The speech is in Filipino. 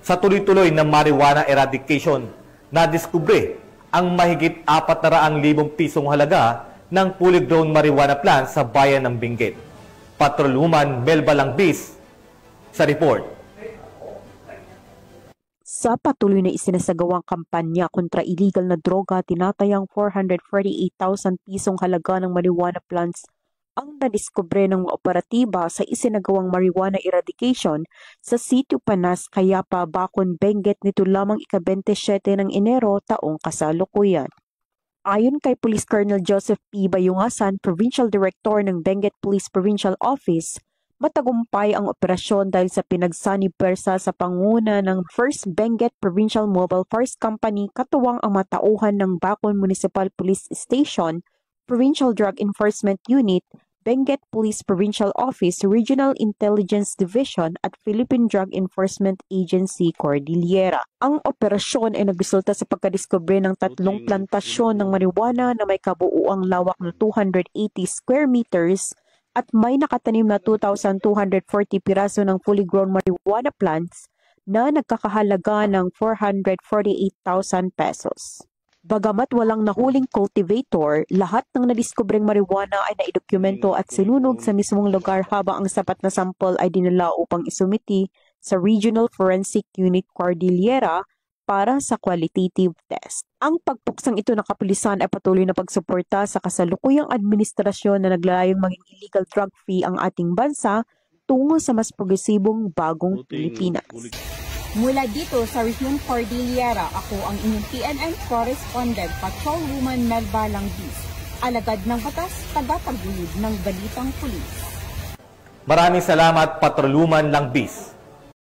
Sa tuloy-tuloy na marijuana eradication, nadiskubre ang mahigit 400,000 pisong halaga ng fully grown marijuana plant sa bayan ng Benguet. Patrolwoman Melba Langbis sa report. Sa patuloy na isinasagawang kampanya kontra illegal na droga, tinatayang 448,000 pisong halaga ng marijuana plants ang nadiskubre ng operatiba sa isinagawang marijuana eradication sa sitio Panas, Cayapa, Bacon, Benguet nito lamang ika-27 ng Enero taong kasalukuyan. Ayon kay Police Colonel Joseph P. Bayungasan, Provincial Director ng Benguet Police Provincial Office, matagumpay ang operasyon dahil sa pinagsanib pwersa sa panguna ng 1st Benguet Provincial Mobile Force Company katuwang ang matauhan ng Bacon Municipal Police Station, Provincial Drug Enforcement Unit, Benguet Police Provincial Office, Regional Intelligence Division at Philippine Drug Enforcement Agency Cordillera. Ang operasyon ay nagresulta sa pagkadiskubre ng 3 plantasyon ng marijuana na may kabuuang lawak na 280 square meters at may nakatanim na 2,240 piraso ng fully grown marijuana plants na nagkakahalaga ng 448,000 pesos. Bagamat walang nahuling cultivator, lahat ng nadiskubreng marijuana ay naidokumento at sinunog sa mismong lugar habang ang sapat na sample ay dinala upang isumiti sa Regional Forensic Unit Cordillera para sa qualitative test. Ang pagpuksang ito ng kapulisan ay patuloy na pagsuporta sa kasalukuyang administrasyon na naglalayong maging illegal drug-free ang ating bansa tungo sa mas progresibong bagong Pilipinas. Mula dito sa Region Cordillera, ako ang inyong PNN correspondent, Patrolwoman Melba Langbis, alagad ng batas, tagataguyod ng balitang pulis. Maraming salamat, Patrolwoman Langbis.